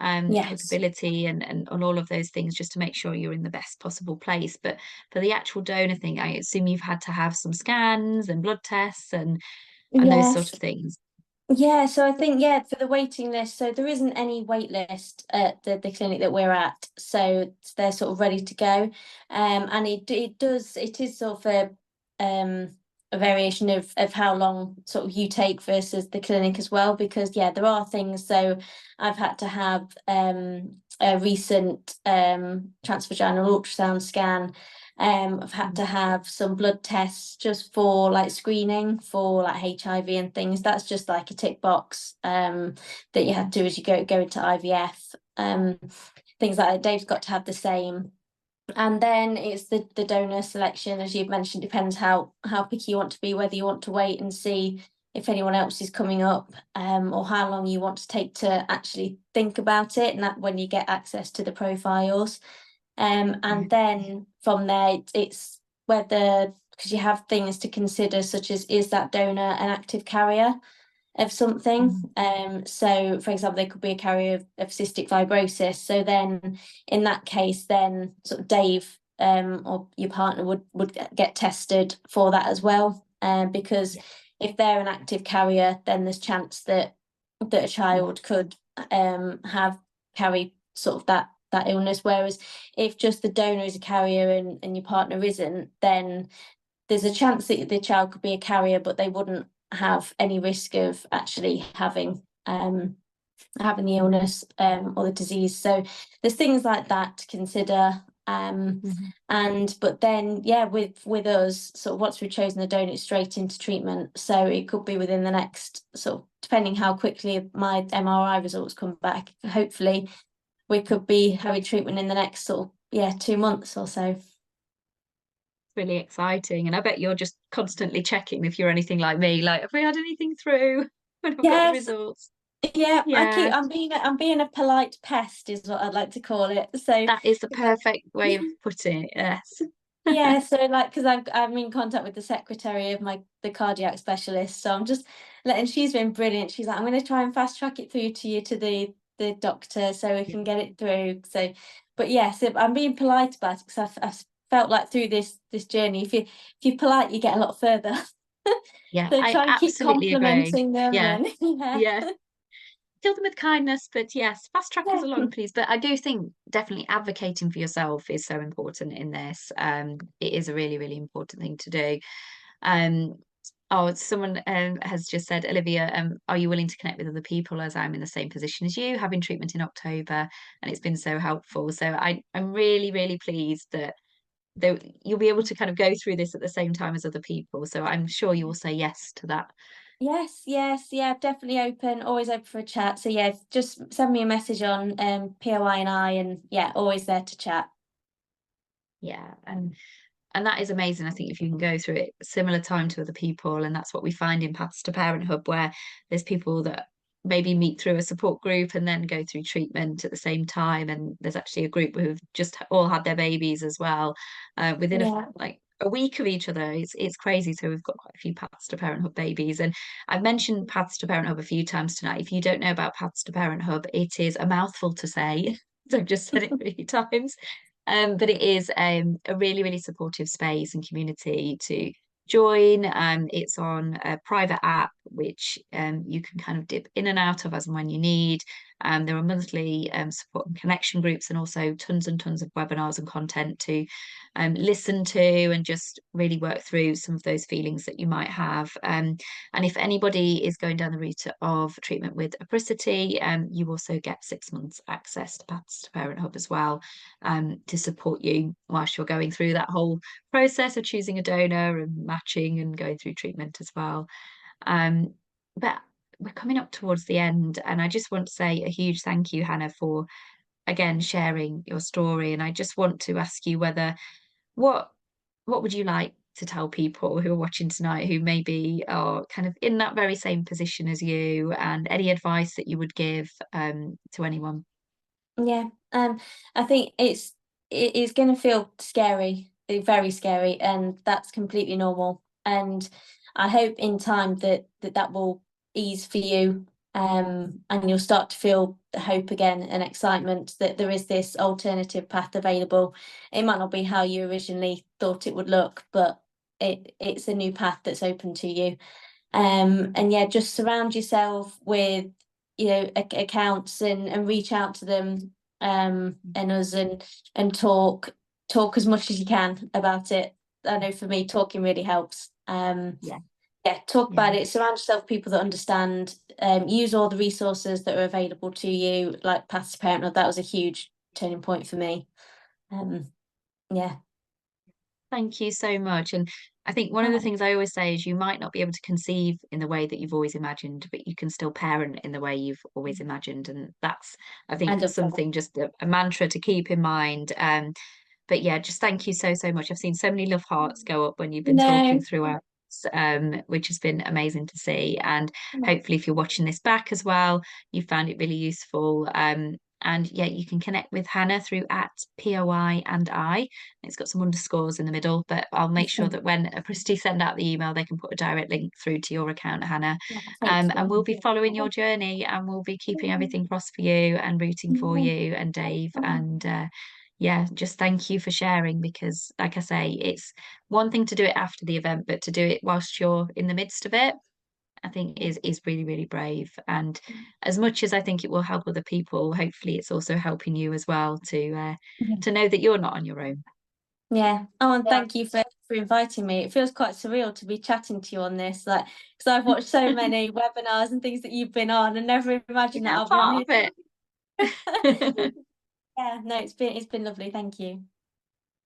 Yes. capability and all of those things, just to make sure you're in the best possible place. But for the actual donor thing, I assume you've had to have some scans and blood tests and those sort Yes. of things. Yeah, so I think, yeah, for the waiting list, so there isn't any wait list at the clinic that we're at, so they're sort of ready to go. And it is sort of a variation of how long sort of you take versus the clinic as well, because yeah, there are things. So I've had to have a recent transvaginal ultrasound scan. I've had to have some blood tests just for like screening for like HIV and things. That's just like a tick box that you have to do as you go into IVF. Things like that. Dave's got to have the same. And then it's the donor selection, as you've mentioned, depends how picky you want to be, whether you want to wait and see if anyone else is coming up, or how long you want to take to actually think about it, and that when you get access to the profiles. And then from there, it's whether, because you have things to consider, such as, is that donor an active carrier of something? So for example, they could be a carrier of cystic fibrosis. So then in that case, then sort of Dave or your partner would get tested for that as well. Because if they're an active carrier, then there's chance that a child could carry sort of that illness. Whereas if just the donor is a carrier and your partner isn't, then there's a chance that the child could be a carrier, but they wouldn't have any risk of actually having the illness or the disease. So there's things like that to consider. And but then yeah, with us, sort of once we've chosen the donor, it's straight into treatment. So it could be within the next, sort of depending how quickly my MRI results come back, hopefully we could be having treatment in the next sort of 2 months or so. Really exciting. And I bet you're just constantly checking, if you're anything like me, like, have we had anything through when I've got the Yes. results? Yeah, Yeah, I'm being a polite pest is what I'd like to call it. So that is the perfect way of putting it. Yes. yeah, so like, because I'm in contact with the secretary of the cardiac specialist, so I'm just letting, she's been brilliant. She's like, I'm going to try and fast track it through to you to the doctor so we can get it through. So but yes, yeah, so I'm being polite about it, because I've felt like through this journey, if you're polite, you get a lot further. Yeah, So I try and keep absolutely agree. complimenting them Yeah, and yeah. yeah. Kill them with kindness, but yes, fast track us Yeah. along, please. But I do think definitely advocating for yourself is so important in this. It is a really, really important thing to do. Um, oh, someone has just said, Olivia, are you willing to connect with other people, as I'm in the same position as you, having treatment in October, and it's been so helpful. So I'm really, really pleased that you'll be able to kind of go through this at the same time as other people. So I'm sure you will say yes to that. Yes, yeah, definitely open, always open for a chat. So yeah, just send me a message on POI and I, and yeah, always there to chat. Yeah, and that is amazing. I think if you can go through it similar time to other people, and that's what we find in Paths to Parenthood, where there's people that maybe meet through a support group and then go through treatment at the same time, and there's actually a group who've just all had their babies as well, within Yeah. like a week of each other. It's crazy. So we've got quite a few Paths to Parenthood babies, and I've mentioned Paths to Parenthood a few times tonight. If you don't know about Paths to Parenthood, it is a mouthful to say. So I've just said it 3 times. But it is a really, really supportive space and community to join. It's on a private app, which you can kind of dip in and out of as and when you need. There are monthly support and connection groups, and also tons and tons of webinars and content to listen to and just really work through some of those feelings that you might have. And if anybody is going down the route of treatment with apricity, you also get 6 months access to Paths to Parenthood as well, to support you whilst you're going through that whole process of choosing a donor and matching and going through treatment as well. But we're coming up towards the end, and I just want to say a huge thank you, Hannah, for again sharing your story. And I just want to ask you whether what would you like to tell people who are watching tonight who maybe are kind of in that very same position as you, and any advice that you would give to anyone? Yeah, I think it is going to feel scary, very scary, and that's completely normal. And I hope in time that will ease for you, and you'll start to feel the hope again and excitement that there is this alternative path available. It might not be how you originally thought it would look, but it's a new path that's open to you. And yeah, just surround yourself with, you know, accounts and reach out to them, and us, and talk as much as you can about it. I know for me, talking really helps. Yeah. Yeah, talk about it. Surround yourself with people that understand. Use all the resources that are available to you, like Paths to Parenthood. That was a huge turning point for me. Yeah. Thank you so much. And I think one of the things I always say is you might not be able to conceive in the way that you've always imagined, but you can still parent in the way you've always imagined. And that's, I think, something, just a mantra to keep in mind. But yeah, just thank you so, so much. I've seen so many love hearts go up when you've been talking throughout, which has been amazing to see. And hopefully, if you're watching this back as well, you found it really useful. And yeah, you can connect with Hannah through @POI and I. It's got some underscores in the middle, but I'll make sure that when Apricity send out the email, they can put a direct link through to your account, Hannah. And we'll be following your journey, and we'll be keeping everything crossed for you and rooting for you and Dave. And yeah, just thank you for sharing, because like I say, it's one thing to do it after the event, but to do it whilst you're in the midst of it, I think is really, really brave. And as much as I think it will help other people, hopefully it's also helping you as well to know that you're not on your own. Yeah. Oh, and thank you for inviting me. It feels quite surreal to be chatting to you on this, like, because I've watched so many webinars and things that you've been on, and never imagined that I'll be on Part of it. Yeah, no, it's been lovely. Thank you.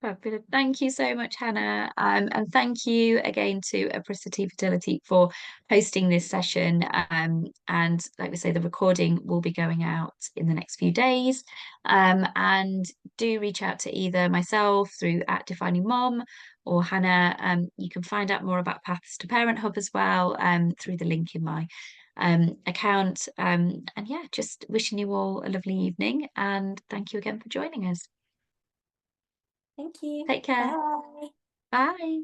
Fabulous. Thank you so much, Hannah. And thank you again to Apricity Fertility for hosting this session. And like we say, the recording will be going out in the next few days. And do reach out to either myself through @DefiningMom or Hannah. You can find out more about Paths to Parent Hub as well, through the link in my account. And yeah, just wishing you all a lovely evening, and thank you again for joining us. Thank you. Take care. Bye. Bye.